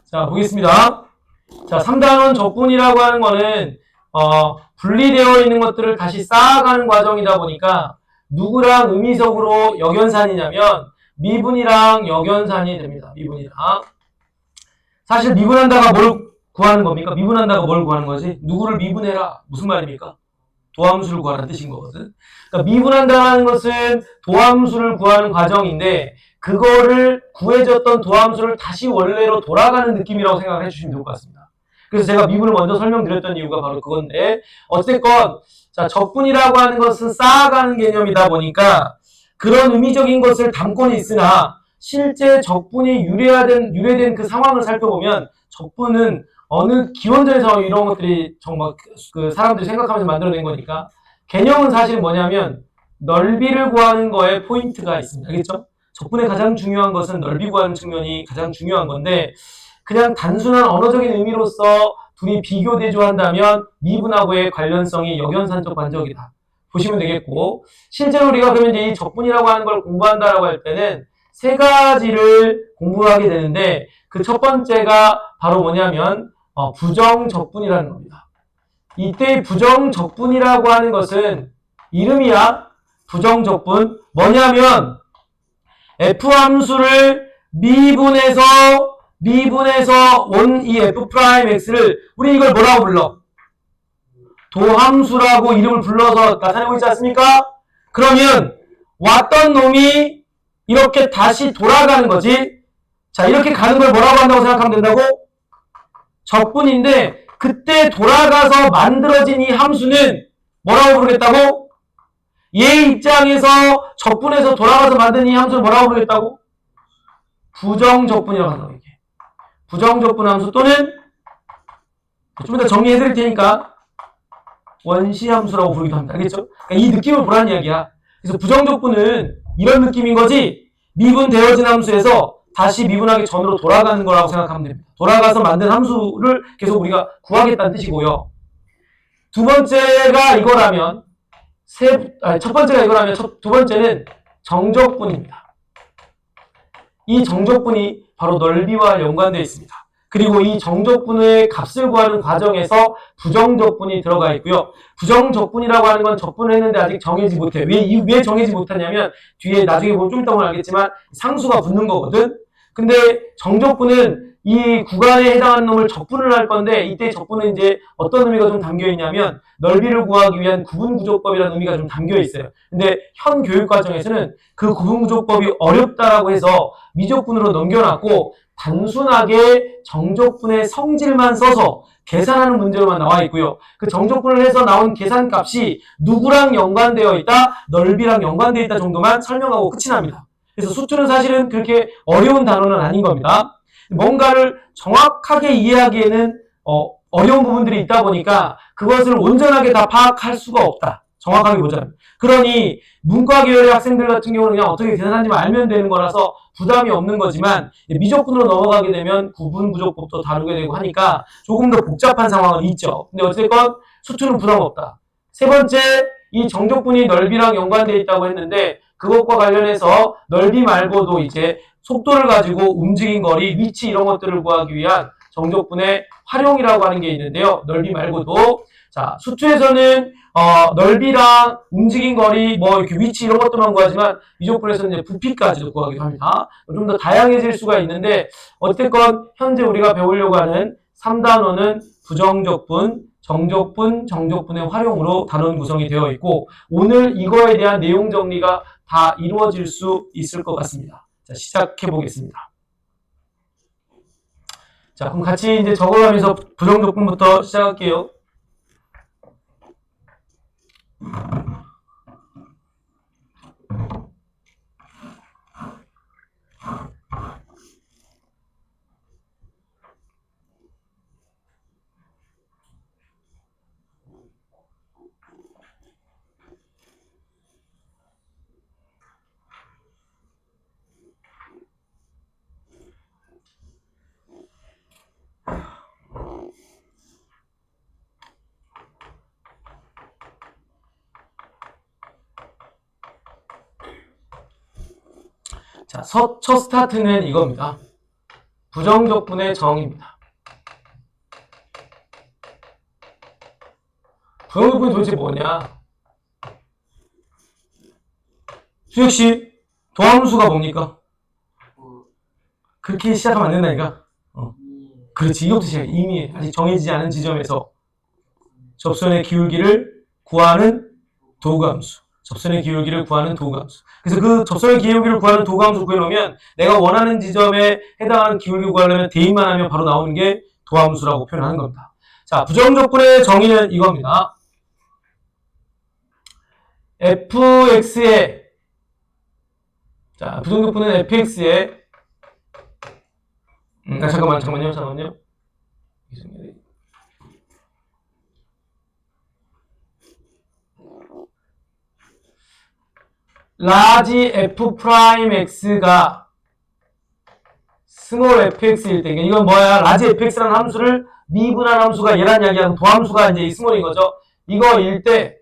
자, 보겠습니다. 자, 3단원 적분이라고 하는 거는 분리되어 있는 것들을 다시 쌓아가는 과정이다 보니까 누구랑 의미적으로 역연산이냐면 미분이랑 역연산이 됩니다. 미분이랑. 사실 미분한다가 뭘 구하는 겁니까? 미분한다가 뭘 구하는 거지? 누구를 미분해라. 무슨 말입니까? 도함수를 구하라는 뜻인 거거든. 그러니까 미분한다는 것은 도함수를 구하는 과정인데 그거를 구해졌던 도함수를 다시 원래로 돌아가는 느낌이라고 생각을 해주시면 좋을 것 같습니다. 그래서 제가 미분을 먼저 설명드렸던 이유가 바로 그건데 어쨌건 자, 적분이라고 하는 것은 쌓아가는 개념이다 보니까 그런 의미적인 것을 담고는 있으나 실제 적분이 유래된 그 상황을 살펴보면 적분은 어느 기원전의 상황 이런 것들이 정말 그 사람들이 생각하면서 만들어낸 거니까 개념은 사실 뭐냐면 넓이를 구하는 거에 포인트가 있습니다. 알겠죠? 적분의 가장 중요한 것은 넓이 구하는 측면이 가장 중요한 건데 그냥 단순한 언어적인 의미로서 둘이 비교 대조한다면 미분하고의 관련성이 역연산적 관적이다. 보시면 되겠고 실제로 우리가 그러면 이제 이 적분이라고 하는 걸 공부한다라고 할 때는 세 가지를 공부하게 되는데 그 첫 번째가 바로 뭐냐면 부정적분이라는 겁니다. 이때 부정적분이라고 하는 것은 이름이야. 부정적분. 뭐냐면 F함수를 미분해서 온 이 F'X를 우리 이걸 뭐라고 불러? 도함수라고 이름을 불러서 나타내고 있지 않습니까? 그러면 왔던 놈이 이렇게 다시 돌아가는 거지. 자, 이렇게 가는 걸 뭐라고 한다고 생각하면 된다고? 적분인데 그때 돌아가서 만들어진 이 함수는 뭐라고 부르겠다고? 얘 입장에서 적분해서 돌아가서 만든 이 함수를 뭐라고 부르겠다고? 부정적분이라고 한다고 이게. 부정적분 함수 또는 좀 이따 정리해드릴 테니까 원시함수라고 부르기도 합니다. 알겠죠? 그러니까 이 느낌을 보라는 이야기야. 그래서 부정적분은 이런 느낌인 거지 미분되어진 함수에서 다시 미분하기 전으로 돌아가는 거라고 생각하면 됩니다. 돌아가서 만든 함수를 계속 우리가 구하겠다는 뜻이고요. 두 번째가 이거라면 첫 번째가 이거라면 두 번째는 정적분입니다. 이 정적분이 바로 넓이와 연관되어 있습니다. 그리고 이 정적분의 값을 구하는 과정에서 부정적분이 들어가 있고요. 부정적분이라고 하는 건 적분을 했는데 아직 정해지 못해. 왜 정해지 못하냐면 뒤에 나중에 보면 좀 이따 보면 알겠지만 상수가 붙는 거거든. 근데 정적분은 이 구간에 해당하는 놈을 적분을 할 건데 이때 적분은 이제 어떤 의미가 좀 담겨 있냐면 넓이를 구하기 위한 구분구조법이라는 의미가 좀 담겨 있어요. 근데 현 교육과정에서는 그 구분구조법이 어렵다라고 해서 미적분으로 넘겨놨고 단순하게 정적분의 성질만 써서 계산하는 문제로만 나와 있고요. 그 정적분을 해서 나온 계산값이 누구랑 연관되어 있다, 넓이랑 연관되어 있다 정도만 설명하고 끝이 납니다. 그래서 수투는 사실은 그렇게 어려운 단어는 아닌 겁니다. 뭔가를 정확하게 이해하기에는 어려운 부분들이 있다 보니까 그것을 온전하게 다 파악할 수가 없다. 정확하게 보자면. 그러니 문과 계열의 학생들 같은 경우는 그냥 어떻게 계산하는지만 알면 되는 거라서 부담이 없는 거지만 미적분으로 넘어가게 되면 구분구조법도 다루게 되고 하니까 조금 더 복잡한 상황은 있죠. 근데 어쨌건 수투는 부담 없다. 세 번째, 이 정적분이 넓이랑 연관되어 있다고 했는데 그것과 관련해서 넓이 말고도 이제 속도를 가지고 움직인 거리, 위치 이런 것들을 구하기 위한 정적분의 활용이라고 하는 게 있는데요. 넓이 말고도 자, 수투에서는 넓이랑 움직인 거리, 뭐 이렇게 위치 이런 것들만 구하지만 미적분에서는 이제 부피까지도 구하기도 합니다. 좀 더 다양해질 수가 있는데 어쨌건 현재 우리가 배우려고 하는 3단원은 부정적분, 정적분, 정적분의 활용으로 단원 구성이 되어 있고 오늘 이거에 대한 내용 정리가 다 이루어질 수 있을 것 같습니다. 자, 시작해 보겠습니다. 자, 그럼 같이 이제 적어가면서 부정적분부터 시작할게요. 자, 첫 스타트는 이겁니다. 부정적분의 정의입니다. 부정적분이 도대체 뭐냐? 수혁씨, 도함수가 뭡니까? 그렇게 시작하면 안 된다니까? 그렇지, 이것도 시작. 이미 아직 정해지지 않은 지점에서 접선의 기울기를 구하는 도구함수. 접선의 기울기를 구하는 도구함수. 그래서 그 접선의 기울기를 구하는 도구함수 구해놓으면 내가 원하는 지점에 해당하는 기울기 구하려면 대입만 하면 바로 나오는 게 도함수라고 표현하는 겁니다. 자, 부정적분의 정의는 이겁니다. fx의 자, 부정적분은 fx의 잠깐만요. 라지 f 프라임 x가 스몰 fx일 때, 이건 뭐야? 라지 fx라는 함수를 미분한 함수가 얘란 이야기하고 도함수가 이제 이 스몰인 거죠. 이거일 때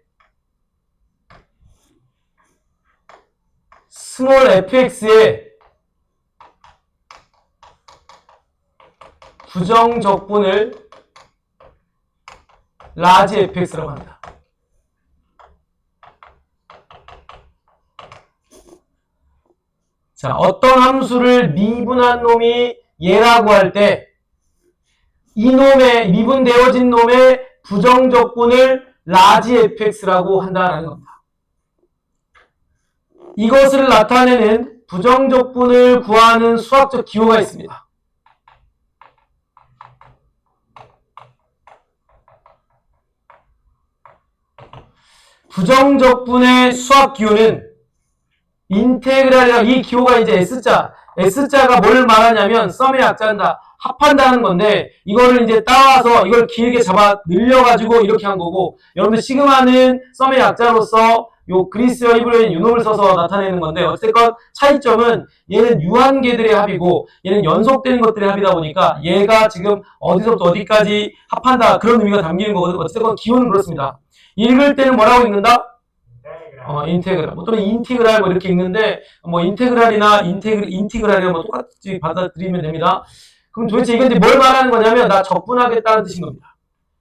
스몰 fx의 부정적분을 라지 fx라고 합니다. 자, 어떤 함수를 미분한 놈이 얘라고 할 때 이놈의 미분되어진 놈의 부정적분을 라지 fx라고 한다라는 겁니다. 이것을 나타내는 부정적분을 구하는 수학적 기호가 있습니다. 부정적분의 수학 기호는 인테그랄이라, 이 기호가 이제 S자가 뭘 말하냐면 썸의 약자한다, 합한다는 건데, 이거를 이제 따와서 이걸 길게 잡아 늘려가지고 이렇게 한 거고, 여러분들 시그마는 썸의 약자로서 요 그리스어 히브리어인 유놈을 써서 나타내는 건데, 어쨌건 차이점은 얘는 유한계들의 합이고 얘는 연속되는 것들의 합이다 보니까 얘가 지금 어디서부터 어디까지 합한다, 그런 의미가 담기는 거거든요. 어쨌건 기호는 그렇습니다. 읽을 때는 뭐라고 읽는다? 인테그랄, 또는 인티그랄 이렇게 읽는데, 인테그랄이나 인티그랄이나 똑같이 받아들이면 됩니다. 그럼 도대체 이건 이제 뭘 말하는 거냐면, 나 적분하겠다는 뜻인 겁니다.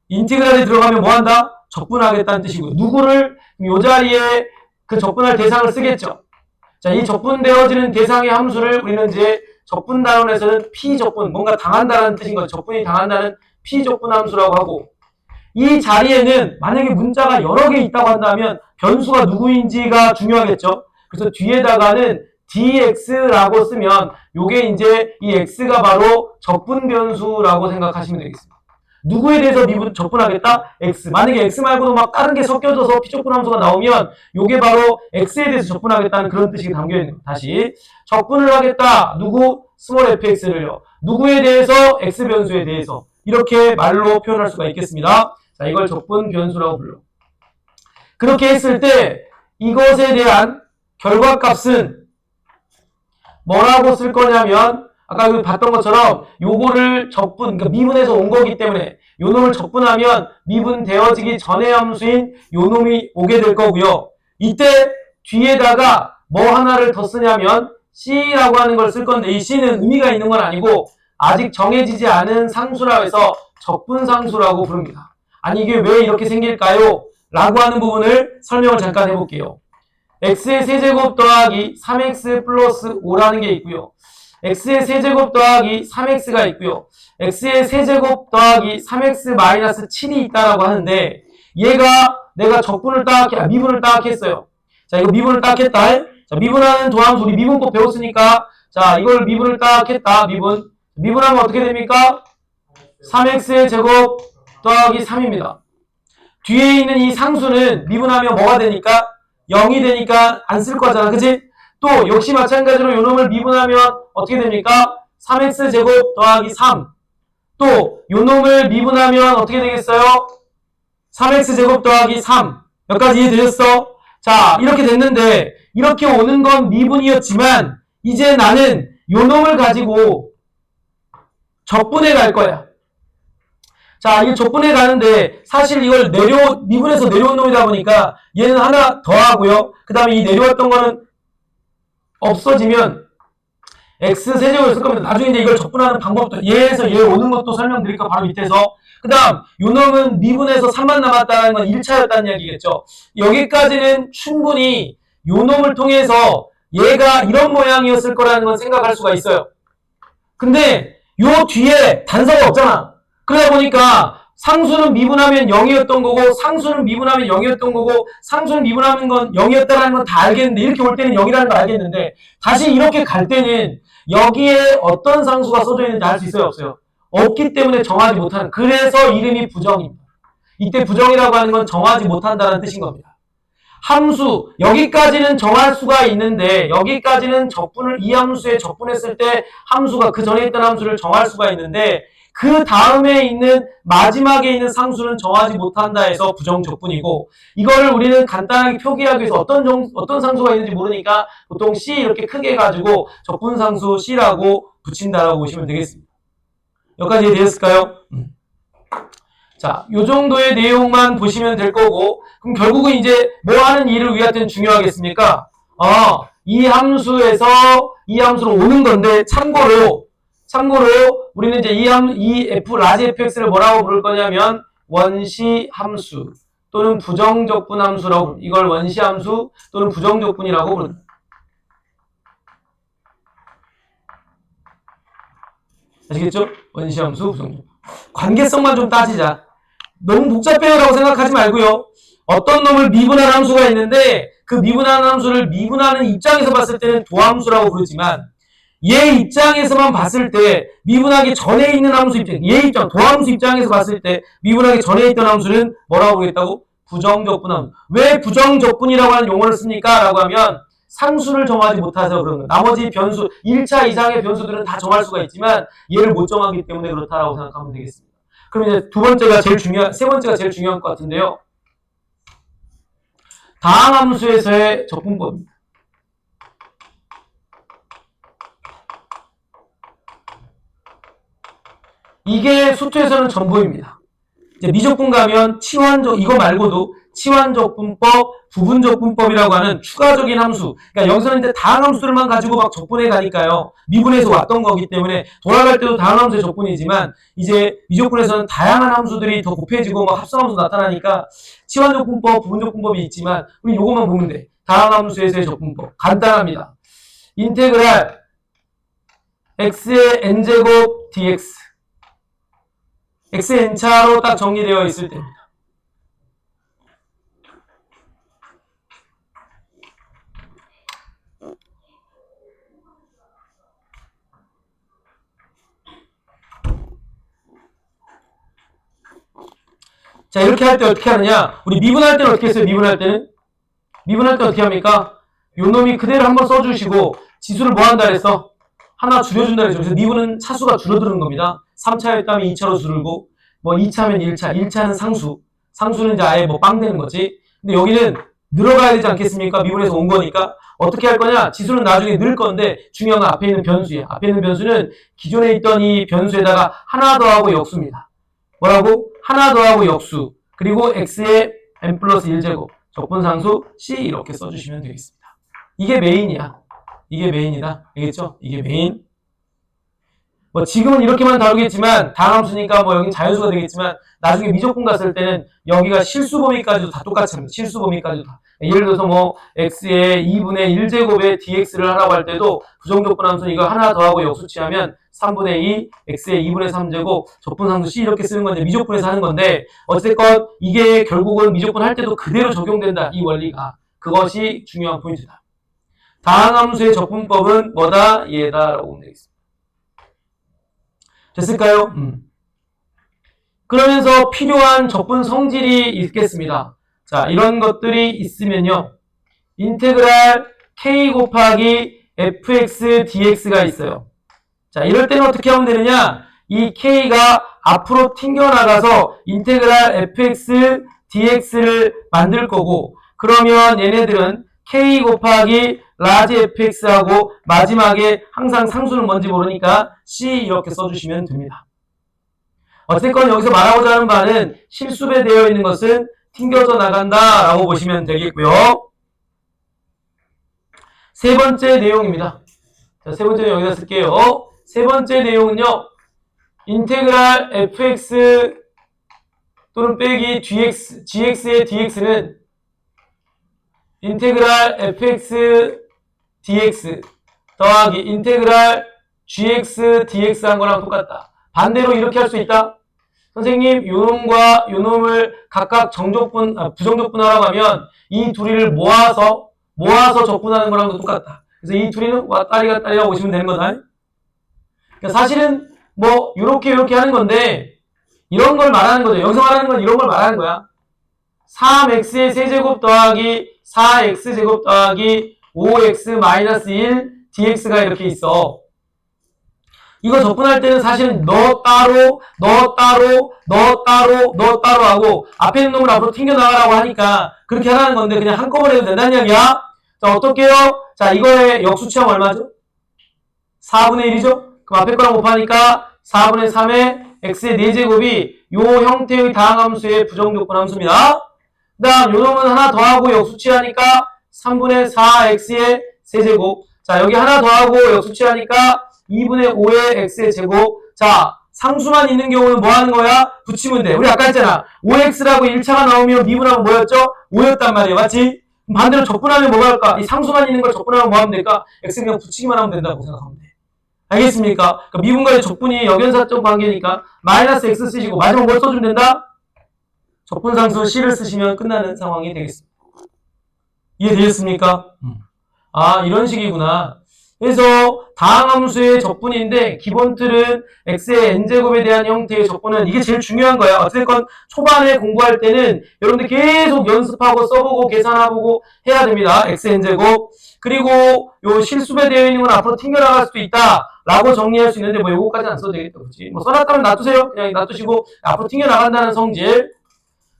인티그랄이 들어가면 뭐 한다? 적분하겠다는 뜻이고요. 누구를, 이 자리에 그 적분할 대상을 쓰겠죠. 자, 이 적분되어지는 대상의 함수를 우리는 이제 적분단원에서는 피적분, 뭔가 당한다는 뜻인 거죠. 적분이 당한다는 피적분 함수라고 하고, 이 자리에는 만약에 문자가 여러 개 있다고 한다면 변수가 누구인지가 중요하겠죠. 그래서 뒤에다가는 dx라고 쓰면 요게 이제 이 x가 바로 적분 변수라고 생각하시면 되겠습니다. 누구에 대해서 적분하겠다? x. 만약에 x 말고도 막 다른 게 섞여져서 피적분 함수가 나오면 요게 바로 x에 대해서 적분하겠다는 그런 뜻이 담겨있는 거예요. 다시 적분을 하겠다. 누구? 스몰 fx를요. 누구에 대해서? x 변수에 대해서. 이렇게 말로 표현할 수가 있겠습니다. 자, 이걸 적분 변수라고 불러. 그렇게 했을 때 이것에 대한 결과값은 뭐라고 쓸 거냐면, 아까 여기 봤던 것처럼 요거를 적분, 그러니까 미분해서 온 거기 때문에 요 놈을 적분하면 미분되어지기 전의 함수인 요 놈이 오게 될 거고요. 이때 뒤에다가 뭐 하나를 더 쓰냐면 C라고 하는 걸 쓸 건데, 이 C는 의미가 있는 건 아니고 아직 정해지지 않은 상수라고 해서 적분상수라고 부릅니다. 아니, 이게 왜 이렇게 생길까요? 라고 하는 부분을 설명을 잠깐 해볼게요. x의 세제곱 더하기 3x 플러스 5라는 게 있고요. x의 세제곱 더하기 3x가 있고요. x의 세제곱 더하기 3x 마이너스 7이 있다라고 하는데, 얘가 내가 적분을 미분을 딱 했어요. 자, 이거 미분을 딱 했다. 자, 미분하는 도함수, 우리 미분법 배웠으니까, 자, 이걸 미분을 딱 했다. 미분하면 어떻게 됩니까? 3x의 제곱 더하기 3입니다. 뒤에 있는 이 상수는 미분하면 뭐가 되니까? 0이 되니까 안 쓸 거잖아. 그치? 또 역시 마찬가지로 요놈을 미분하면 어떻게 됩니까? 3x 제곱 더하기 3. 또 요놈을 미분하면 어떻게 되겠어요? 3x 제곱 더하기 3. 여기까지 이해되셨어? 자, 이렇게 됐는데, 이렇게 오는 건 미분이었지만 이제 나는 요놈을 가지고 적분해 갈 거야. 자, 이게 적분해 가는데 사실 이걸 미분해서 내려온 놈이다 보니까 얘는 하나 더 하고요. 그 다음에 이 내려왔던 거는 없어지면 x 세제곱을 쓸 겁니다. 나중에 이제 이걸 적분하는 방법도 얘에서 얘 오는 것도 설명드릴까 바로 밑에서. 그 다음 요 놈은 미분에서 3만 남았다는 건 1차였다는 얘기겠죠. 여기까지는 충분히 요 놈을 통해서 얘가 이런 모양이었을 거라는 건 생각할 수가 있어요. 근데 요 뒤에 단서가 없잖아. 그러다 보니까 상수는 미분하면 0이었던 거고 상수는 미분하면 0이었던 거고 상수는 미분하는 건 0이었다는 건 다 알겠는데 이렇게 올 때는 0이라는 걸 알겠는데 다시 이렇게 갈 때는 여기에 어떤 상수가 써져 있는지 알 수 있어요? 없어요? 없기 때문에 정하지 못하는, 그래서 이름이 부정입니다. 이때 부정이라고 하는 건 정하지 못한다는 뜻인 겁니다. 함수, 여기까지는 정할 수가 있는데 여기까지는 적분을 이 함수에 적분했을 때 함수가 그 전에 있던 함수를 정할 수가 있는데 그 다음에 있는 마지막에 있는 상수는 정하지 못한다 해서 부정적분이고, 이거를 우리는 간단하게 표기하기 위해서 어떤 상수가 있는지 모르니까 보통 C 이렇게 크게 해가지고 적분상수 C라고 붙인다라고 보시면 되겠습니다. 여기까지 이해되셨을까요? 자, 요 정도의 내용만 보시면 될 거고, 그럼 결국은 이제 뭐 하는 일을 위하여는 중요하겠습니까? 이 함수에서 이 함수로 오는 건데, 참고로 우리는 이제 이 f 라지 fx를 뭐라고 부를 거냐면 원시 함수 또는 부정적분 함수라고, 이걸 원시 함수 또는 부정적분이라고 부릅니다. 아시겠죠? 원시 함수, 부정적분. 관계성만 좀 따지자. 너무 복잡해요라고 생각하지 말고요. 어떤 놈을 미분하는 함수가 있는데 그 미분하는 함수를 미분하는 입장에서 봤을 때는 도함수라고 부르지만 얘 입장에서만 봤을 때 미분하기 전에 있는 함수 입장, 얘 입장, 도함수 입장에서 봤을 때 미분하기 전에 있던 함수는 뭐라고 부르겠다고? 부정적분 함수. 왜 부정적분이라고 하는 용어를 씁니까? 라고 하면 상수를 정하지 못해서 그런 거예요. 나머지 변수, 1차 이상의 변수들은 다 정할 수가 있지만 얘를 못 정하기 때문에 그렇다라고 생각하면 되겠습니다. 그럼 이제 세 번째가 제일 중요한 것 같은데요. 다항함수에서의 적분법입니다. 이게 수투에서는 전부입니다. 이제 미적분 가면 이거 말고도 치환적분법, 부분적분법이라고 하는 추가적인 함수. 그러니까 여기서는 이제 다항함수들만 가지고 막 적분해 가니까요. 미분에서 왔던 거기 때문에 돌아갈 때도 다항함수의 적분이지만 이제 미적분에서는 다양한 함수들이 더 곱해지고 막 합성함수 나타나니까 치환적분법, 부분적분법이 있지만 우리 요것만 보면 돼. 다항함수에서의 적분법. 간단합니다. 인테그랄 x의 n제곱 dx. x의 n차로 딱 정리되어 있을 때입니다. 자, 이렇게 할 때 어떻게 하느냐? 우리 미분할 때는 어떻게 했어요? 미분할 때는 어떻게 합니까? 요 놈이 그대로 한번 써주시고 지수를 뭐 한다 그랬어? 하나 줄여준다 그랬죠. 그래서 미분은 차수가 줄어드는 겁니다. 3차였다면 2차로 줄고, 뭐 2차면 1차, 1차는 상수는 이제 아예 뭐 빵 되는 거지. 근데 여기는 늘어가야 되지 않겠습니까? 미분에서 온 거니까. 어떻게 할 거냐? 지수는 나중에 늘 건데 중요한 건 앞에 있는 변수예요. 앞에 있는 변수는 기존에 있던 이 변수에다가 하나 더하고 역수입니다. 뭐라고? 하나 더하고 역수. 그리고 x의 n 플러스 1제곱. 적분상수 C 이렇게 써주시면 되겠습니다. 이게 메인이야. 이게 메인이다. 알겠죠? 이게 메인. 뭐 지금은 이렇게만 다루겠지만 다항함수니까 뭐 여긴 자연수가 되겠지만 나중에 미적분 갔을 때는 여기가 실수 범위까지도 다 똑같이 합니다. 실수 범위까지도 다. 예를 들어서 뭐 x의 2분의 1제곱의 dx를 하라고 할 때도 부정적분 함수는 이거 하나 더하고 역수치하면 3분의 2 x의 2분의 3제곱 적분상수 C 이렇게 쓰는 건데 미적분에서 하는 건데 어쨌건 이게 결국은 미적분 할 때도 그대로 적용된다. 이 원리가. 그것이 중요한 포인트다. 다항함수의 적분법은 뭐다? 얘다 라고 보면 되겠습니다. 됐을까요? 그러면서 필요한 적분 성질이 있겠습니다. 자, 이런 것들이 있으면요. 인테그랄 k 곱하기 fx dx가 있어요. 자, 이럴 때는 어떻게 하면 되느냐? 이 k가 앞으로 튕겨나가서 인테그랄 fx dx를 만들 거고, 그러면 얘네들은 k 곱하기 라지 fx하고 마지막에 항상 상수는 뭔지 모르니까 c 이렇게 써주시면 됩니다. 어쨌건 여기서 말하고자 하는 바는 실수배 되어 있는 것은 튕겨져 나간다 라고 보시면 되겠고요. 세 번째 내용입니다. 자, 세 번째는 여기다 쓸게요. 세 번째 내용은요. 인테그랄 fx 또는 빼기 gx의 dx는 인테그랄 fx dx 더하기 인테그랄 gx dx 한 거랑 똑같다. 반대로 이렇게 할 수 있다. 선생님, 요놈과 요놈을 각각 부정적분하라고 하면 이 둘이를 모아서 적분하는 거랑도 똑같다. 그래서 이 둘이는 왔다리가 딸이라고 보시면 되는 거다. 그러니까 사실은 뭐 요렇게 하는 건데 이런 걸 말하는 거죠. 여기서 말하는 건 이런 걸 말하는 거야. 3x의 세제곱 더하기 4x제곱 더하기 5x-1 dx가 이렇게 있어. 이거 적분할 때는 사실은 너 따로 하고 앞에 있는 놈을 앞으로 튕겨나가라고 하니까 그렇게 하라는 건데 그냥 한꺼번에 해도 된다는 이야기야. 자, 어떡해요? 자, 이거의 역수치하면 얼마죠? 4분의 1이죠? 그럼 앞에 거랑 곱하니까 4분의 3의 x의 4제곱이 요 형태의 다항함수의 부정조건 함수입니다. 그 다음 요 놈은 하나 더하고 역수치하니까 3분의 4x의 세제곱. 자, 여기 하나 더하고 역수치하니까 2분의 5의 x의 제곱. 자, 상수만 있는 경우는 뭐 하는 거야? 붙이면 돼. 우리 아까 했잖아. 5x라고 1차가 나오면 미분하면 뭐였죠? 5였단 말이에요. 맞지? 반대로 적분하면 뭐가 할까? 이 상수만 있는 걸 적분하면 뭐 하면 될까? x 그냥 붙이기만 하면 된다고 생각하면 돼. 알겠습니까? 그러니까 미분과의 적분이 역연사적 관계니까 마이너스 x 쓰시고 마지막 뭘 써주면 된다? 적분상수 c를 쓰시면 끝나는 상황이 되겠습니다. 이해되셨습니까? 아, 이런 식이구나. 그래서 다항함수의 적분인데 기본 틀은 x의 n제곱에 대한 형태의 적분은 이게 제일 중요한 거야. 어쨌든 초반에 공부할 때는 여러분들 계속 연습하고 써보고 계산해보고 해야 됩니다. x n제곱. 그리고 요 실수배 되어 있는 건 앞으로 튕겨나갈 수도 있다 라고 정리할 수 있는데 뭐 요거까지는 안 써도 되겠다. 그렇지? 뭐 써놨다면 놔두세요. 그냥 놔두시고 앞으로 튕겨나간다는 성질.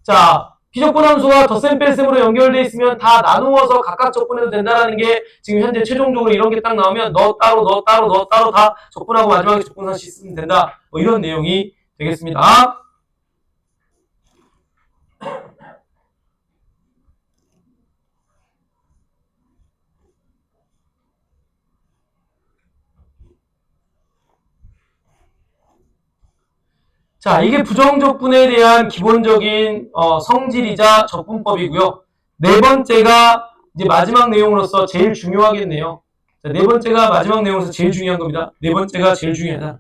자, 비적분 함수가 덧셈 뺄셈으로 연결되어 있으면 다 나누어서 각각 적분해도 된다는 게 지금 현재 최종적으로 이런 게 딱 나오면 너 따로 다 적분하고 마지막에 적분하시 쓰면 된다. 뭐 이런 내용이 되겠습니다. 자, 이게 부정적분에 대한 기본적인 성질이자 적분법이고요. 네 번째가 이제 마지막 내용으로서 제일 중요하겠네요. 자, 네 번째가 마지막 내용으로서 제일 중요한 겁니다. 네 번째가 제일 중요하다.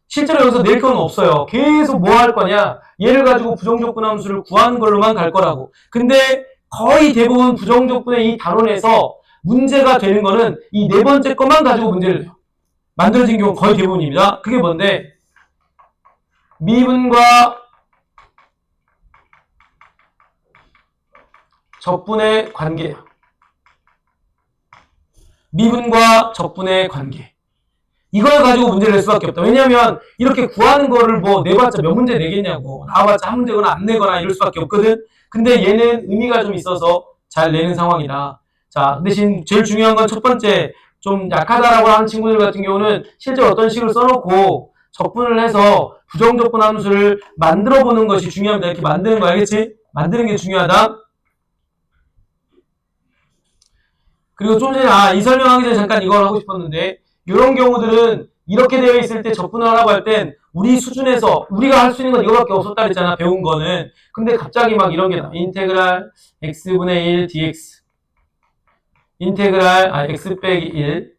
실제로 여기서 낼 건 없어요. 계속 뭐 할 거냐? 얘를 가지고 부정적분 함수를 구하는 걸로만 갈 거라고. 근데 거의 대부분 부정적분의 이 단원에서 문제가 되는 거는 이 네 번째 것만 가지고 문제를 내요. 만들어진 경우 거의 대부분입니다. 그게 뭔데? 미분과 적분의 관계예요. 미분과 적분의 관계. 이걸 가지고 문제를 낼 수밖에 없다. 왜냐면 이렇게 구하는 거를 뭐 내봤자 몇 문제 내겠냐고. 나와봤자 한 문제거나 안 내거나 이럴 수밖에 없거든. 근데 얘는 의미가 좀 있어서 잘 내는 상황이다. 자, 대신 제일 중요한 건 첫 번째, 좀 약하다라고 하는 친구들 같은 경우는 실제 어떤 식을 써놓고 적분을 해서 부정적분 함수를 만들어 보는 것이 중요합니다. 이렇게 만드는 거 알겠지? 만드는 게 중요하다. 그리고 좀 전에 이 설명하기 전에 잠깐 이걸 하고 싶었는데 이런 경우들은 이렇게 되어 있을 때 적분을 하라고 할 땐 우리 수준에서 우리가 할 수 있는 건 이거밖에 없었다 그랬잖아. 배운 거는. 근데 갑자기 막 이런 게 나와. 인테그랄 x분의 1 dx 인테그랄 x 빼기 1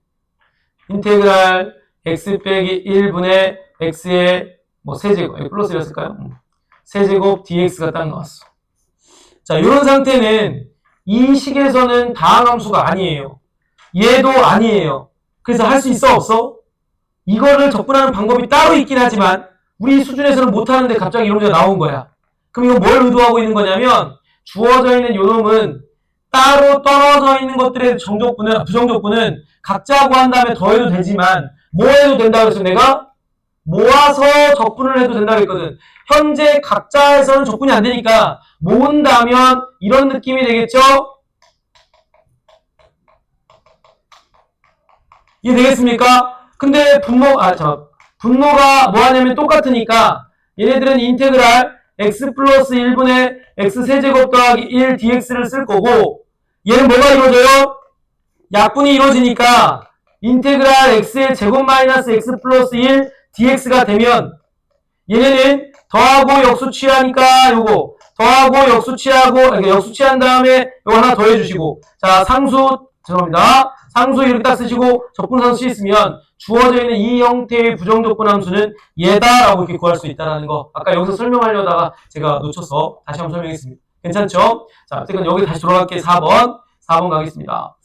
인테그랄 x 빼기 1분의 x의 뭐 세제곱, 플러스였을까요? 세제곱 dx가 딱 나왔어. 자, 이런 상태는 이 식에서는 다항함수가 아니에요. 얘도 아니에요. 그래서 할 수 있어 없어? 이거를 적분하는 방법이 따로 있긴 하지만 우리 수준에서는 못하는데 갑자기 이런 문제가 나온 거야. 그럼 이거 뭘 의도하고 있는 거냐면 주어져 있는 요놈은 따로 떨어져 있는 것들의 부정적분은 각자 구한 다음에 더해도 되지만 뭐 해도 된다고 해서 내가 모아서 적분을 해도 된다고 했거든. 현재 각자에서는 적분이 안 되니까 모은다면 이런 느낌이 되겠죠? 이해되겠습니까? 근데 분모가 뭐 하냐면 똑같으니까 얘네들은 인테그랄 x 플러스 1분의 x 세제곱 더하기 1 dx를 쓸 거고 얘는 뭐가 이루어져요? 약분이 이루어지니까 인테그랄 x의 제곱 마이너스 x 플러스 1 dx가 되면 얘네는 더하고 역수 취하니까 요거 더하고 역수 취하고 이렇게 역수 취한 다음에 요거 하나 더해 주시고 자 상수 죄송합니다. 상수 이렇게 딱 쓰시고 적분상수 있으면 주어져 있는 이 형태의 부정적분 함수는 얘다라고 이렇게 구할 수 있다는 거. 아까 여기서 설명하려다가 제가 놓쳐서 다시 한번 설명했습니다. 괜찮죠? 자, 어쨌든 여기 다시 돌아갈게요. 4번 가겠습니다.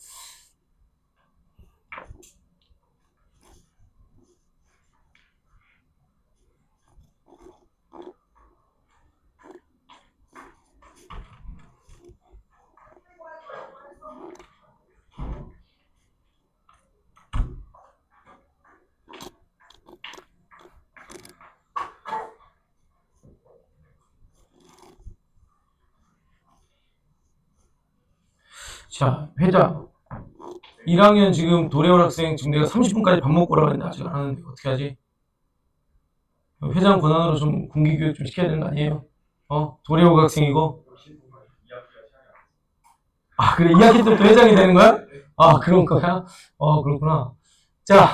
자, 회장. 1학년 지금 도래원 학생 지금 내가 30분까지 밥 먹고 오라고 했는데 아직 안 하는데 어떻게 하지? 회장 권한으로 좀 공기교육 좀 시켜야 되는 거 아니에요? 도래원 학생이고. 아, 그래. 2학기 때부터 회장이 되는 거야? 아, 그런 거야? 그렇구나. 자,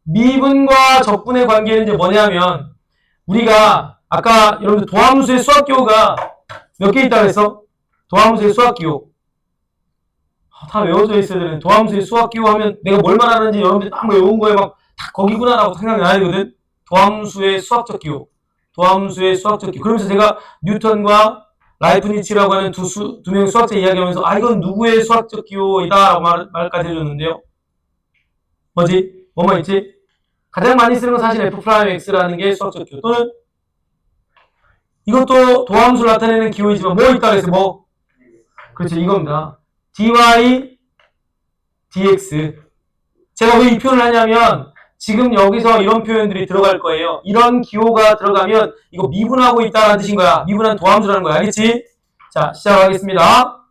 미분과 적분의 관계는 이제 뭐냐면, 우리가 아까 여러분들 도함수의 수학기호가 몇 개 있다고 했어? 도함수의 수학기호. 다 외워져 있어야 되는 도함수의 수학기호 하면 내가 뭘 말하는지 여러분들이 딱 외운 거에 막 다 거기구나라고 생각나야 되거든? 도함수의 수학적 기호. 도함수의 수학적 기호. 그러면서 제가 뉴턴과 라이프니츠라고 하는 두 명의 수학자 이야기하면서 이건 누구의 수학적 기호이다 라고 말까지 해줬는데요. 뭐만 있지? 가장 많이 쓰는 건 사실 F'X라는 게 수학적 기호. 또는 이것도 도함수를 나타내는 기호이지만 뭐 있다 그래서 뭐? 그렇죠. 이겁니다. dy, dx. 제가 왜 이 표현을 하냐면 지금 여기서 이런 표현들이 들어갈 거예요. 이런 기호가 들어가면 이거 미분하고 있다는 뜻인 거야. 미분한 도함수라는 거야. 알겠지? 자, 시작하겠습니다.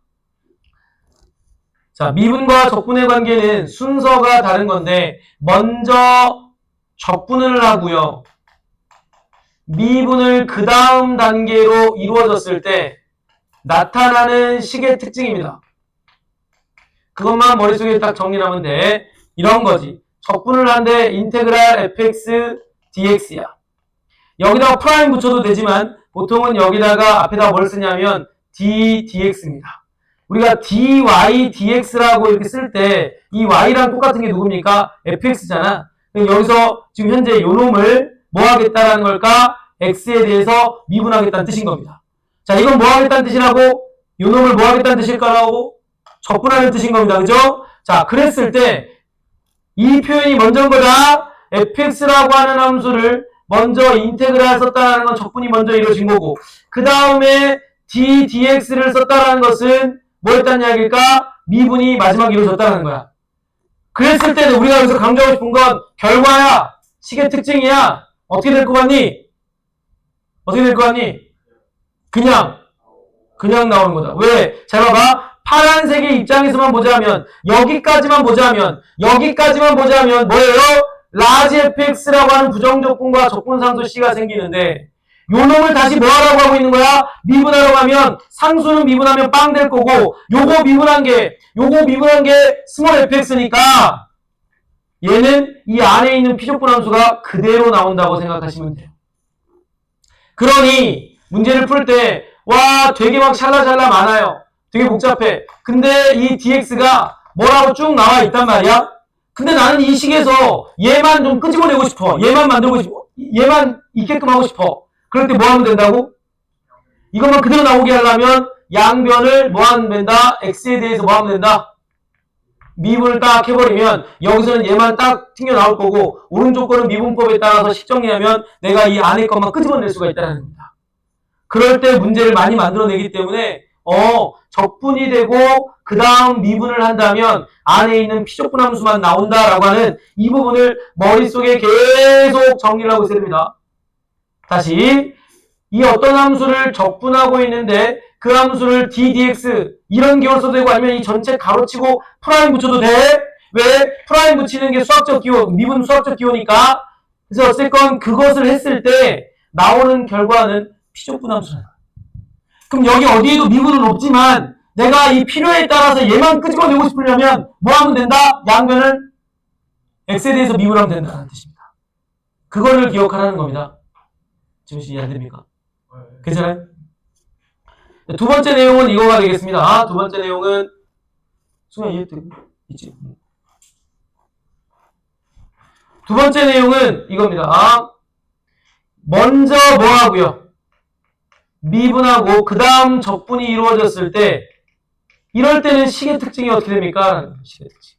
자, 미분과 적분의 관계는 순서가 다른 건데 먼저 적분을 하고요. 미분을 그 다음 단계로 이루어졌을 때 나타나는 식의 특징입니다. 그것만 머릿속에 딱 정리하면 돼. 이런 거지. 적분을 한데 인테그랄 fx dx야. 여기다가 프라임 붙여도 되지만 보통은 여기다가 앞에다 뭘 쓰냐면 d dx입니다. 우리가 dy dx라고 이렇게 쓸 때 이 y랑 똑같은 게 누굽니까? fx잖아. 여기서 지금 현재 요 놈을 뭐 하겠다라는 걸까? x에 대해서 미분하겠다는 뜻인 겁니다. 자, 이건 뭐 하겠다는 뜻이라고? 요 놈을 뭐 하겠다는 뜻일까라고? 적분하는 뜻인 겁니다. 그죠? 자, 그랬을 때 이 표현이 먼저인 거다. fx라고 하는 함수를 먼저 인테그랄 썼다는 건 적분이 먼저 이루어진 거고 그 다음에 d dx를 썼다는 것은 뭐였다는 이야기일까? 미분이 마지막에 이루어졌다는 거야. 그랬을 때는 우리가 여기서 강조하고 싶은 건 결과야. 식의 특징이야. 어떻게 될 것 같니? 어떻게 될 것 같니? 그냥 나오는 거다. 왜? 잘 봐봐. 파란색의 입장에서만 보자면 여기까지만 보자면 뭐예요? 라지 fx라고 하는 부정적분과 적분상수 c가 생기는데 요 놈을 다시 뭐 하라고 하고 있는 거야? 미분하라고 하면 상수는 미분하면 빵 될 거고 요거 미분한 게 스몰 fx니까 얘는 이 안에 있는 피적분 함수가 그대로 나온다고 생각하시면 돼요. 그러니 문제를 풀 때 와 되게 막 샬라샬라 많아요. 되게 복잡해. 근데 이 dx가 뭐라고 쭉 나와 있단 말이야. 근데 나는 이 식에서 얘만 좀 끄집어내고 싶어. 얘만 만들고 싶어. 얘만 있게끔 하고 싶어. 그럴 때 뭐 하면 된다고? 이것만 그대로 나오게 하려면 양변을 뭐 하면 된다? x에 대해서 뭐 하면 된다? 미분을 딱 해버리면 여기서는 얘만 딱 튕겨 나올 거고 오른쪽 거는 미분법에 따라서 식 정리하면 내가 이 안에 것만 끄집어낼 수가 있다는 겁니다. 그럴 때 문제를 많이 만들어내기 때문에 적분이 되고 그 다음 미분을 한다면 안에 있는 피적분 함수만 나온다라고 하는 이 부분을 머릿속에 계속 정리를 하고 있어야 됩니다. 다시 이 어떤 함수를 적분하고 있는데 그 함수를 d, dx 이런 기호를 써도 되고 아니면 이 전체 가로치고 프라임 붙여도 돼. 왜? 프라임 붙이는 게 수학적 기호, 미분 수학적 기호니까. 그래서 어쨌건 그것을 했을 때 나오는 결과는 피적분 함수잖아. 그럼 여기 어디에도 미분은 없지만 내가 이 필요에 따라서 얘만 끄집어내고 싶으려면 뭐 하면 된다? 양변을 x에 대해서 미분하면 된다는 뜻입니다. 그거를 기억하라는 겁니다. 지금 이해 안 됩니까? 괜찮아요? 두 번째 내용은 이거가 되겠습니다. 두 번째 내용은 수면 이해되고 있지? 두 번째 내용은 이겁니다. 먼저 뭐 하고요? 미분하고 그 다음 적분이 이루어졌을 때 이럴 때는 식의 특징이 어떻게 됩니까? 식의 특징.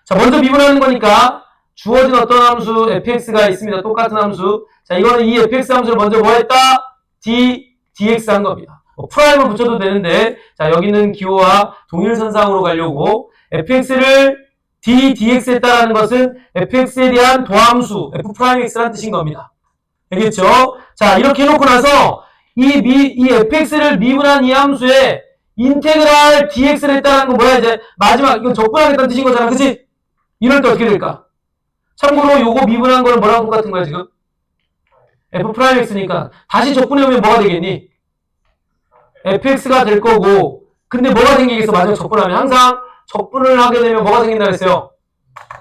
자, 먼저 미분하는 거니까 주어진 어떤 함수 fx가 있습니다. 똑같은 함수. 자, 이거는 이 fx 함수를 먼저 뭐 했다? dx 한 겁니다. 프라임을 붙여도 되는데, 자, 여기는 기호와 동일선상으로 가려고 fx를 dx 했다라는 것은 fx에 대한 도함수 f'x라는 뜻인 겁니다. 알겠죠? 자, 이렇게 해놓고 나서 이 fx를 미분한 이 함수에 인테그랄 dx를 했다는 건 뭐야? 이제 마지막 이건 적분하겠다는 뜻인 거잖아. 그치? 이럴 때 어떻게 될까? 참고로 요거 미분한 거는 뭐랑 똑같은 거야 지금? f'x니까 다시 적분해보면 뭐가 되겠니? fx가 될 거고, 근데 뭐가 생기겠어? 마지막 적분하면 항상 적분을 하게 되면 뭐가 생긴다 그랬어요?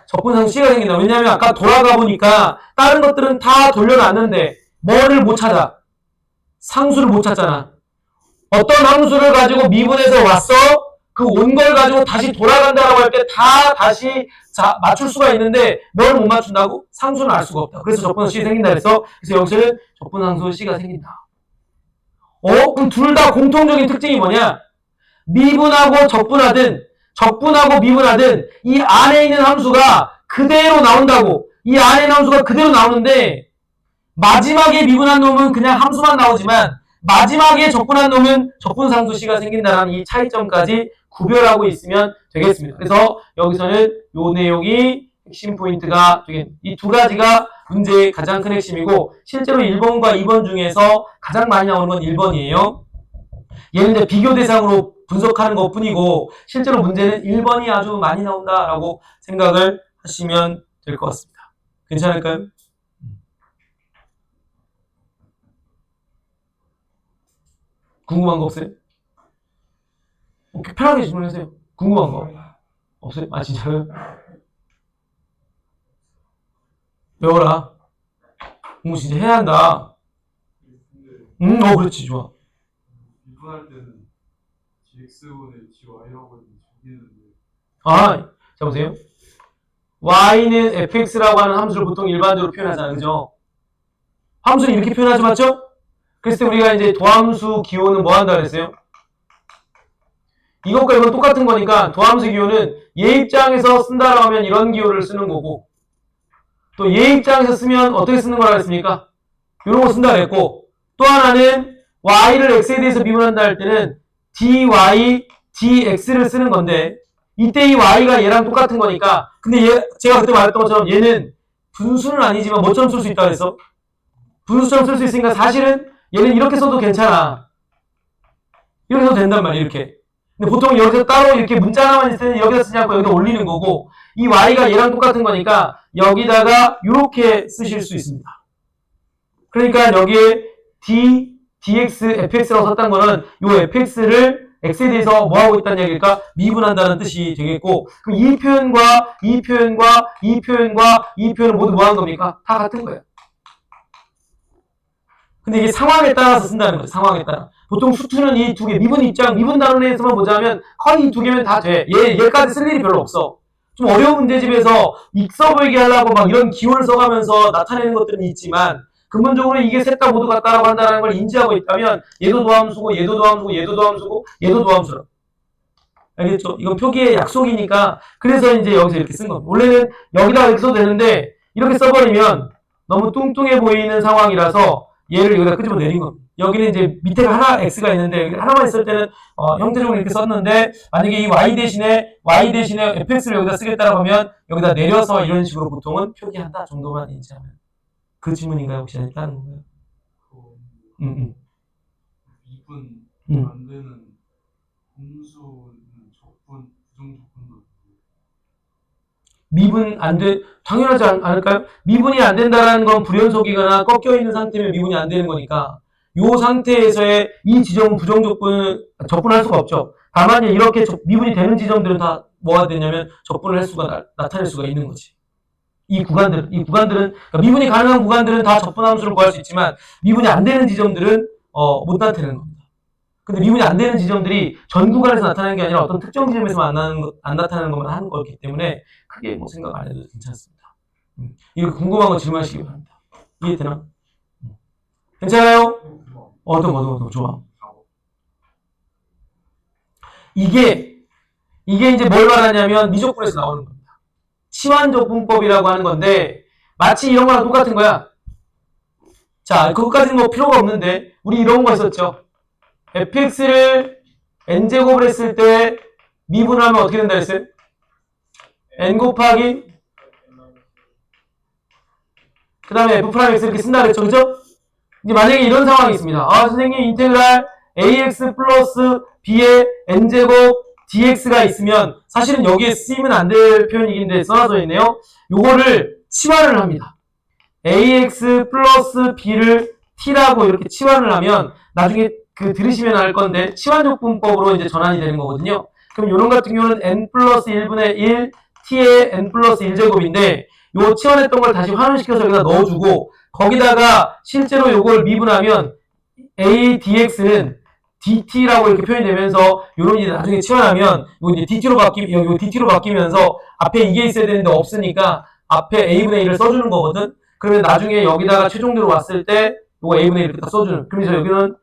적분상수 C가 생긴다. 왜냐면 아까 돌아가 보니까 다른 것들은 다 돌려놨는데 뭐를 못 찾아? 상수를 못 찾잖아. 어떤 함수를 가지고 미분해서 왔어? 그 온 걸 가지고 다시 돌아간다라고 할 때 다 다시 맞출 수가 있는데 뭘 못 맞춘다고? 상수는 알 수가 없다. 그래서 적분상수 C가 생긴다 그랬어. 그래서 여기서는 적분상수 C가 생긴다. 그럼 둘 다 공통적인 특징이 뭐냐? 미분하고 적분하고 미분하든 이 안에 있는 함수가 그대로 나온다고. 이 안에 있는 함수가 그대로 나오는데 마지막에 미분한 놈은 그냥 함수만 나오지만 마지막에 적분한 놈은 적분상수 C가 생긴다는 이 차이점까지 구별하고 있으면 되겠습니다. 그래서 여기서는 이 내용이 핵심 포인트가 되겠습니다. 이 두 가지가 문제의 가장 큰 핵심이고 실제로 1번과 2번 중에서 가장 많이 나오는 건 1번이에요. 얘는 이제 비교 대상으로 분석하는 것 뿐이고 실제로 문제는 1번이 아주 많이 나온다라고 생각을 하시면 될 것 같습니다. 괜찮을까요? 궁금한 거 없어요? 편하게 질문하세요. 궁금한 거 없어요? 아 진짜요? 외워라. 공부 진짜 해야 한다. 그렇지 좋아. 미분할 때는 gx분의 gy라고 적이는데. 자 보세요. y는 fx라고 하는 함수를 보통 일반적으로 표현하잖아요. 그죠? 함수는 이렇게 표현하지 맞죠? 그랬을 때 우리가 이제 도함수 기호는 뭐 한다 그랬어요? 이것과 이건 똑같은 거니까 도함수 기호는 얘 입장에서 쓴다라고 하면 이런 기호를 쓰는 거고 또 얘 입장에서 쓰면 어떻게 쓰는 거라 그랬습니까? 이런 거 쓴다 그랬고 또 하나는 y를 x에 대해서 미분한다 할 때는 dy, dx를 쓰는 건데 이때 이 y가 얘랑 똑같은 거니까 근데 제가 그때 말했던 것처럼 얘는 분수는 아니지만 뭐처럼 쓸 수 있다 그래서 분수처럼 쓸 수 있으니까 사실은 얘는 이렇게 써도 괜찮아. 이렇게 써도 된단 말이야 이렇게. 근데 보통 여기서 따로 이렇게 문자 하나만 있을 때는 여기다 쓰지 않고 여기다 올리는 거고 이 y가 얘랑 똑같은 거니까 여기다가 이렇게 쓰실 수 있습니다. 그러니까 여기에 dx, fx라고 썼던 거는 이 fx를 x에 대해서 뭐 하고 있다는 얘기일까? 미분한다는 뜻이 되겠고 그럼 이 표현과 이 표현과 이 표현과 이 표현은 모두 뭐 하는 겁니까? 다 같은 거예요. 근데 이게 상황에 따라서 쓴다는 거예요. 상황에 따라. 보통 수투는 이 두 개, 미분 입장, 미분 단원에서만 보자면 거의 이 두 개면 다 돼. 얘까지 쓸 일이 별로 없어. 좀 어려운 문제집에서 익서 보이게 하려고 막 이런 기호를 써가면서 나타내는 것들은 있지만 근본적으로 이게 셋 다 모두 같다라고 한다는 걸 인지하고 있다면 얘도 도함수고 얘도 도함수고 얘도 도함수고 얘도 도함수라. 알겠죠? 이건 표기의 약속이니까 그래서 이제 여기서 이렇게 쓴 겁니다. 원래는 여기다가 이렇게 써도 되는데 이렇게 써버리면 너무 뚱뚱해 보이는 상황이라서 얘를 여기다 끄집어 내린 겁니다. 여기는 이제 밑에가 하나 x가 있는데 하나만 있을 때는 형태적으로 이렇게 썼는데 만약에 이 y 대신에 fx를 여기다 쓰겠다라고 하면 여기다 내려서 이런 식으로 보통은 표기한다 정도만 인지하면 그 질문인가요? 혹시 아니 다른 건가요? 미분 안 되는 분수는 적분, 부정적분도 미분 안 돼, 당연하지 않을까요? 미분이 안 된다라는 건 불연속이거나 꺾여 있는 상태면 미분이 안 되는 거니까 이 상태에서의 이 지점은 적분할 수가 없죠. 다만 이렇게 미분이 되는 지점들은 다 뭐가 되냐면 적분을 횟수가 나타낼 수가 있는 거지. 이 구간들은 그러니까 미분이 가능한 구간들은 다 적분 함수를 구할 수 있지만 미분이 안 되는 지점들은 못 나타내는 겁니다. 근데 미분이 안 되는 지점들이 전 구간에서 나타나는 게 아니라 어떤 특정 지점에서만 안 나타나는 것만 하는 거기 때문에 크게 뭐 생각 안 해도 괜찮습니다. 이거 궁금한 거 질문하시기 바랍니다. 이해되나? 괜찮아요? 어떤 거 좋아. 이게 이제 뭘 말하냐면 미적분에서 나오는 겁니다. 치환적분법이라고 하는 건데 마치 이런 거랑 똑같은 거야. 자, 그것까지는 뭐 필요가 없는데 우리 이런 거 있었죠. fx를 n제곱을 했을 때 미분하면 어떻게 된다 했어요? n 곱하기 그 다음에 f'x 이렇게 쓴다 그랬죠. 그죠? 이제 만약에 이런 상황이 있습니다. 아, 선생님 인테그랄 ax 플러스 b의 n제곱 dx가 있으면 사실은 여기에 쓰이면 안 될 표현이긴데 써놔져 있네요. 요거를 치환을 합니다. ax 플러스 b를 t라고 이렇게 치환을 하면 나중에 들으시면 알 건데 치환적분법으로 이제 전환이 되는 거거든요. 그럼 요런 같은 경우는 n 플러스 1분의 1 t의 n 플러스 1제곱인데 요 치환했던 걸 다시 환원시켜서 여기다 넣어주고 거기다가 실제로 요걸 미분하면 a dx는 dt라고 이렇게 표현이 되면서 요런 이제 나중에 치환하면 요 이제 dt로 바뀌면서 앞에 이게 있어야 되는데 없으니까 앞에 a분의 1을 써주는 거거든. 그러면 나중에 여기다가 최종적으로 왔을 때 요거 a분의 1 이렇게 딱 써주는. 그러면서 여기는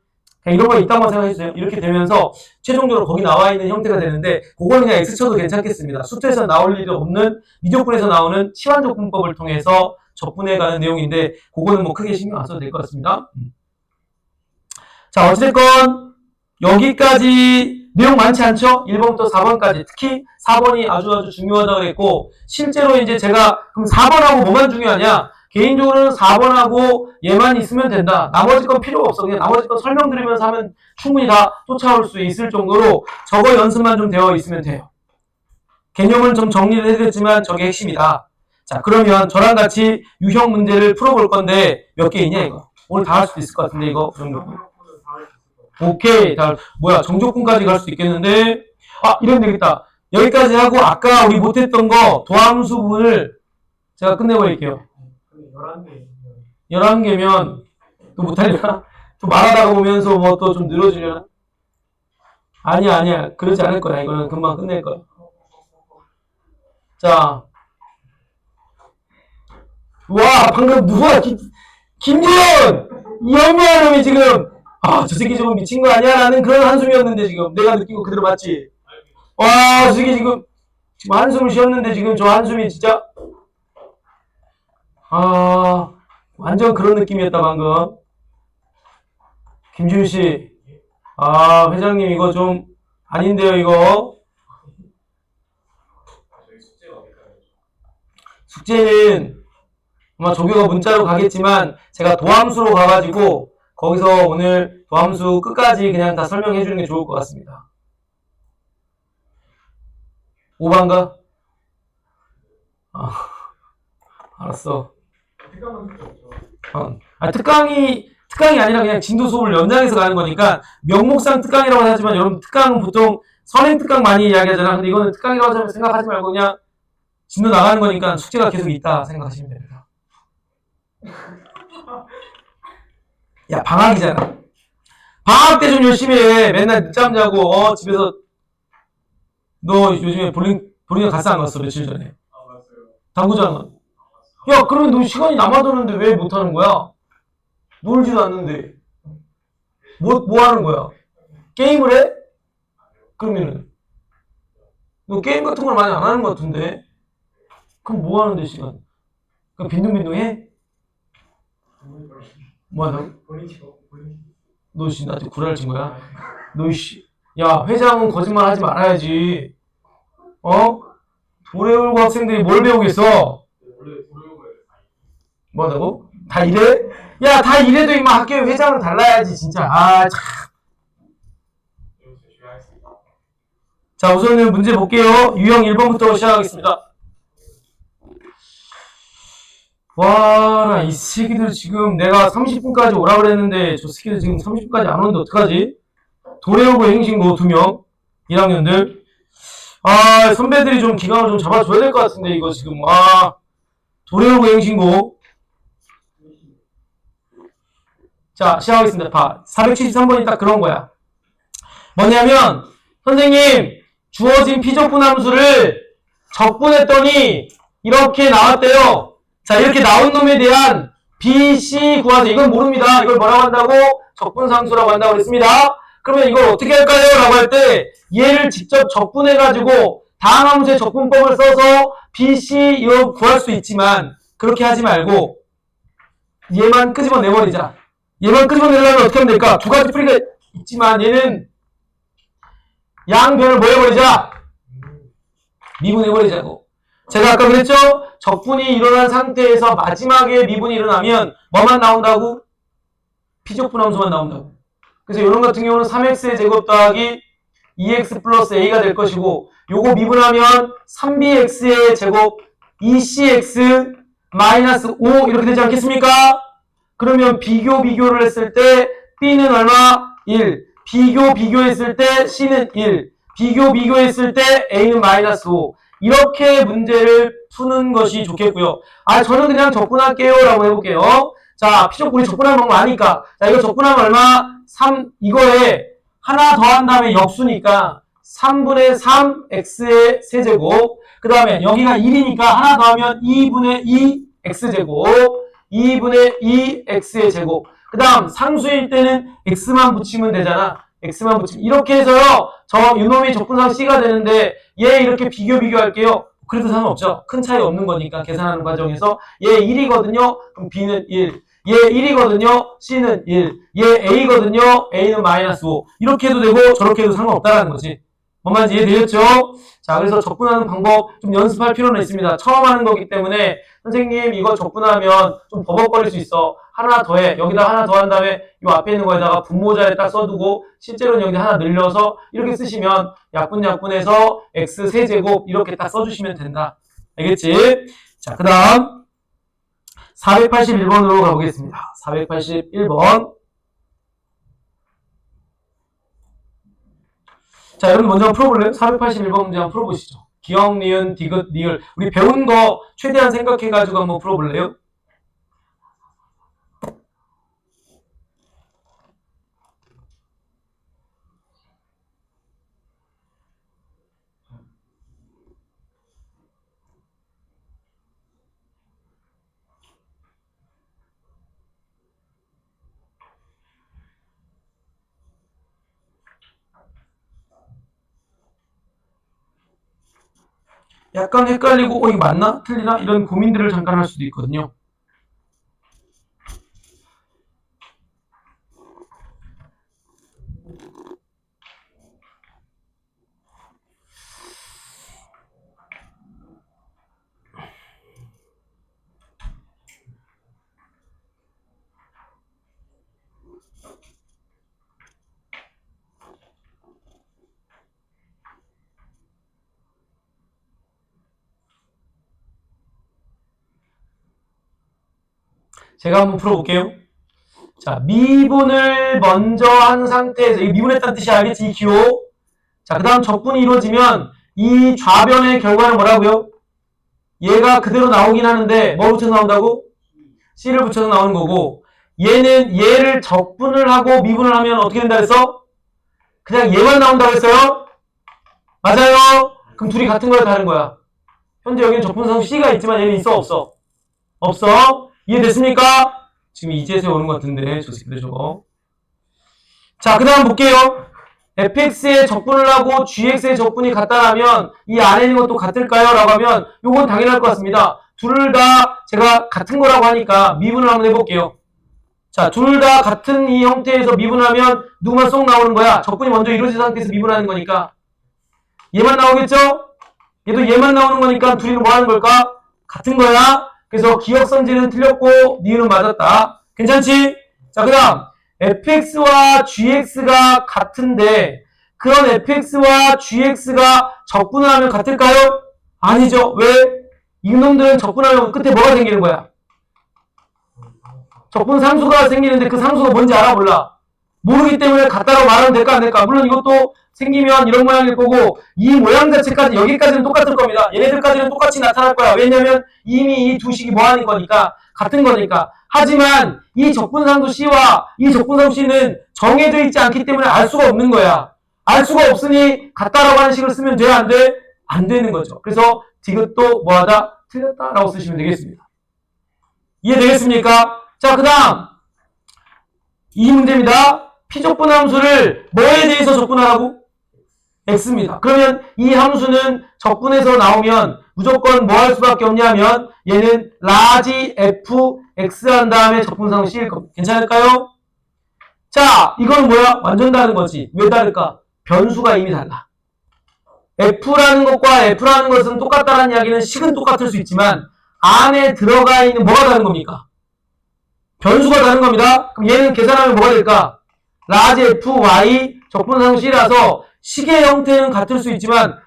그냥 이런 거 있다고 생각해주세요. 이렇게 되면서 최종적으로 거기 나와 있는 형태가 되는데 그거는 그냥 x 쳐도 괜찮겠습니다. 수투에서 나올 일이 없는 미적분에서 나오는 치환적분법을 통해서 적분해가는 내용인데 그거는 뭐 크게 신경 안 써도 될 것 같습니다. 자, 어찌됐건 여기까지 내용 많지 않죠? 1번부터 4번까지. 특히 4번이 아주 중요하다고 그랬고, 실제로 이제 제가, 그럼 4번하고 뭐만 중요하냐? 개인적으로는 4번하고 얘만 있으면 된다. 나머지 건 필요가 없어. 그냥 나머지 건 설명드리면서 하면 충분히 다 쫓아올 수 있을 정도로 저거 연습만 좀 되어 있으면 돼요. 개념을 좀 정리를 해드렸지만 저게 핵심이다. 자, 그러면 저랑 같이 유형 문제를 풀어볼 건데 몇 개 있냐, 이거? 오늘 다 할 수도 있을 것 같은데, 이거. 그 정도. 오케이. 자, 뭐야, 정적분까지 갈 수 있겠는데, 아, 이러면 되겠다. 여기까지 하고, 아까 우리 못했던 거, 도함수분을 제가 끝내버릴게요. 11개면, 또 못하려나? 또 말하다가 보면서 뭐 또 좀 늘어지려나? 아니야. 그러지 않을 거야. 이거는 금방 끝낼 거야. 자. 와, 방금 누가, 김지현! 이 현명한 놈이 지금, 아, 저 새끼 지금 미친 거 아니야? 라는 그런 한숨이었는데, 지금. 내가 느끼고 그대로 맞지? 와, 저 새끼 지금 한숨을 쉬었는데, 지금 저 한숨이 진짜. 아, 완전 그런 느낌이었다, 방금. 김지훈 씨. 아, 회장님, 이거 좀, 아닌데요, 이거. 숙제는 아마 조교가 문자로 가겠지만, 제가 도함수로 가가지고, 거기서 오늘 도함수 끝까지 그냥 다 설명해 주는 게 좋을 것 같습니다. 5반가? 아, 알았어. 특강이 아니라 그냥 진도 수업을 연장해서 가는 거니까 명목상 특강이라고 하지만 여러분 특강은 보통 선행 특강 많이 이야기하잖아. 근데 이거는 특강이라고 생각하지 말고 그냥 진도 나가는 거니까 숙제가 계속 있다 생각하시면 됩니다. 야, 방학이잖아. 방학 때 좀 열심히 해. 맨날 늦잠 자고, 집에서. 너 요즘에 볼링 갔어, 안 갔어? 며칠 전에. 아, 맞아요. 당구잖아. 야, 그러면 너 시간이 남아도는데 왜 못하는 거야? 놀지도 않는데. 뭐 하는 거야? 게임을 해? 그러면은. 너 게임 같은 걸 많이 안 하는 것 같은데? 그럼 뭐 하는데, 시간? 그럼 빈둥빈둥 해? 뭐 하나? 너 씨, 나한테 구라를 친 거야? 너 씨. 야, 회장은 거짓말 하지 말아야지. 도래울고 학생들이 뭘 배우겠어? 원래 도래오가 뭐 하다고? 다 이래? 야, 다 이래도 임마 학교의 회장은 달라야지, 진짜. 아, 참. 자, 우선은 문제 볼게요. 유형 1번부터 시작하겠습니다. 와, 나 이 새끼들 지금 내가 30분까지 오라 그랬는데 저 새끼들 지금 30분까지 안 오는데 어떡하지? 도래오고 행신고 2명 1학년들. 아, 선배들이 좀 기강을 좀 잡아줘야 될 것 같은데, 이거 지금. 아, 도래오고 행신고. 자, 시작하겠습니다. 봐. 473번이 딱 그런 거야. 뭐냐면, 선생님, 주어진 피적분 함수를 적분했더니, 이렇게 나왔대요. 자, 이렇게 나온 놈에 대한 B, C 구하세요. 이건 모릅니다. 이걸 뭐라고 한다고? 적분상수라고 한다고 그랬습니다. 그러면 이걸 어떻게 할까요? 라고 할 때, 얘를 직접 적분해가지고, 다음 함수의 적분법을 써서 B, C 이거 구할 수 있지만, 그렇게 하지 말고, 얘만 끄집어내버리자. 얘만 끄집어내려면 어떻게 하면 될까? 두 가지 풀이가 있지만, 얘는 양변을 뭐 해버리자? 미분해버리자고. 제가 아까 그랬죠? 적분이 일어난 상태에서 마지막에 미분이 일어나면 뭐만 나온다고? 피적분 함수만 나온다고. 그래서 이런 같은 경우는 3x의 제곱 더하기 2x 플러스 a가 될 것이고, 요거 미분하면 3bx의 제곱 2cx 마이너스 5 이렇게 되지 않겠습니까? 그러면 비교를 했을 때 b는 얼마? 1. 비교했을 때 c는 1. 비교했을 때 a는 마이너스 5. 이렇게 문제를 푸는 것이 좋겠고요. 아, 저는 그냥 적분할게요 라고 해볼게요. 자, 피적분이 적분하는 방법 아니까. 자, 이거 적분하면 얼마? 3, 이거에 하나 더한 다음에 역수니까 3분의 3x의 세제곱. 그 다음에 여기가 1이니까 하나 더하면 2분의 2x제곱. 2분의 2x의 제곱. 그 다음 상수일 때는 x만 붙이면 되잖아. x만 붙이면. 이렇게 해서요. 이놈이 적분상 c가 되는데 얘 이렇게 비교할게요. 그래도 상관없죠. 큰 차이 없는 거니까 계산하는 과정에서 얘 1이거든요. 그럼 b는 1. 얘 1이거든요. c는 1. 얘 a거든요. a는 마이너스 5. 이렇게 해도 되고 저렇게 해도 상관없다라는 거지. 뭔 말인지 이해되겠죠? 자, 그래서 적분하는 방법 좀 연습할 필요는 있습니다. 처음 하는 거기 때문에 선생님 이거 적분하면 좀 버벅거릴 수 있어. 하나 더해. 여기다 하나 더한 다음에 이 앞에 있는 거에다가 분모자에 딱 써두고 실제로는 여기 하나 늘려서 이렇게 쓰시면 약분해서 x 세제곱 이렇게 딱 써주시면 된다. 알겠지? 자, 그 다음 481번으로 가보겠습니다. 481번. 자, 여러분 먼저 한번 풀어볼래요? 481번 문제 한번 풀어보시죠. 기억, 니은, 디귿, 리을. 우리 배운 거 최대한 생각해가지고 한번 풀어볼래요? 약간 헷갈리고 이거 맞나? 틀리나? 이런 고민들을 잠깐 할 수도 있거든요. 제가 한번 풀어볼게요. 자, 미분을 먼저 한 상태에서, 이 미분했다는 뜻이 알겠지? 이 기호. 자, 그 다음 적분이 이루어지면 이 좌변의 결과는 뭐라고요? 얘가 그대로 나오긴 하는데 뭐 붙여서 나온다고? C를 붙여서 나오는 거고, 얘는 얘를 적분을 하고 미분을 하면 어떻게 된다 그랬어? 그냥 얘만 나온다고 했어요? 맞아요? 그럼 둘이 같은 거야 다른 거야? 현재 여기는 적분상 C가 있지만 얘는 있어 없어? 없어? 이해됐습니까? 지금 이제서 오는 것 같은데 저 새끼들 저거. 자, 그 다음 볼게요. fx의 적분을 하고 gx의 적분이 같다라면 이 안에 있는 것도 같을까요? 라고 하면 요건 당연할 것 같습니다. 둘 다 제가 같은 거라고 하니까 미분을 한번 해볼게요. 자, 둘 다 같은 이 형태에서 미분하면 누구만 쏙 나오는 거야? 적분이 먼저 이루어진 상태에서 미분하는 거니까 얘만 나오겠죠? 얘도 얘만 나오는 거니까 둘이는 뭐 하는 걸까? 같은 거야. 그래서 기억선지는 틀렸고 니은은 맞았다. 괜찮지? 자, 그 다음 fx와 gx가 같은데 그런 fx와 gx가 적분을 하면 같을까요? 아니죠. 왜? 이놈들은 적분하면 끝에 뭐가 생기는 거야? 적분 상수가 생기는데 그 상수가 뭔지 알아 몰라? 모르기 때문에 같다라고 말하면 될까 안 될까? 물론 이것도 생기면 이런 모양일 거고 이 모양 자체까지 여기까지는 똑같을 겁니다. 얘네들까지는 똑같이 나타날 거야. 왜냐면 이미 이 두 식이 뭐하는 거니까 같은 거니까. 하지만 이 적분상수 C와 이 적분상수 C는 정해져 있지 않기 때문에 알 수가 없는 거야. 알 수가 없으니 같다라고 하는 식을 쓰면 돼? 안 돼? 안 되는 거죠. 그래서 디귿도 뭐하다? 틀렸다라고 쓰시면 되겠습니다. 이해되겠습니까? 자, 그 다음 이 문제입니다. P적분 함수를 뭐에 대해서 적분하라고? X입니다. 그러면 이 함수는 적분에서 나오면 무조건 뭐 할 수밖에 없냐면 얘는 라지 F X 한 다음에 적분상수 C일 겁니다. 괜찮을까요? 자, 이건 뭐야? 완전 다른 거지. 왜 다를까? 변수가 이미 달라. F라는 것과 F라는 것은 똑같다는 이야기는 식은 똑같을 수 있지만 안에 들어가 있는 뭐가 다른 겁니까? 변수가 다른 겁니다. 그럼 얘는 계산하면 뭐가 될까? 라지 F, Y 적분상수 C라서 식의 형태는 같을 수 있지만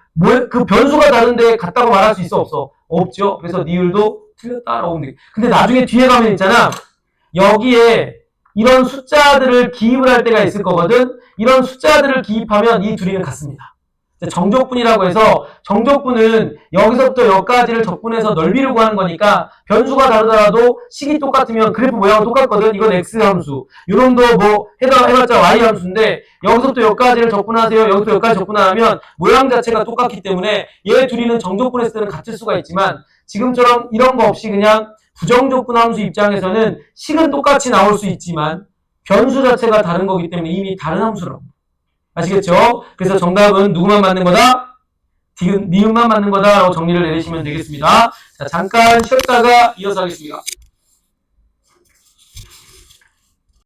그 변수가 다른데 같다고 말할 수 있어? 없어? 없죠. 그래서 니을도 틀렸다라고 보면 돼. 근데 나중에 뒤에 가면 있잖아. 여기에 이런 숫자들을 기입을 할 때가 있을 거거든. 이런 숫자들을 기입하면 이 둘이는 같습니다. 정적분이라고 해서 정적분은 여기서부터 여기까지를 적분해서 넓이를 구하는 거니까 변수가 다르더라도 식이 똑같으면 그래프 모양은 똑같거든. 이건 X 함수. 요놈도 뭐 해봤자 Y 함수인데 여기서부터 여기까지를 적분하세요. 여기서부터 여기까지 적분하면 모양 자체가 똑같기 때문에 얘 둘이는 정적분했을 때는 같을 수가 있지만 지금처럼 이런 거 없이 그냥 부정적분 함수 입장에서는 식은 똑같이 나올 수 있지만 변수 자체가 다른 거기 때문에 이미 다른 함수라고. 아시겠죠? 그래서 정답은 누구만 맞는 거다? 니은만 맞는 거다라고 정리를 내리시면 되겠습니다. 자, 잠깐 쉬었다가 이어서 하겠습니다.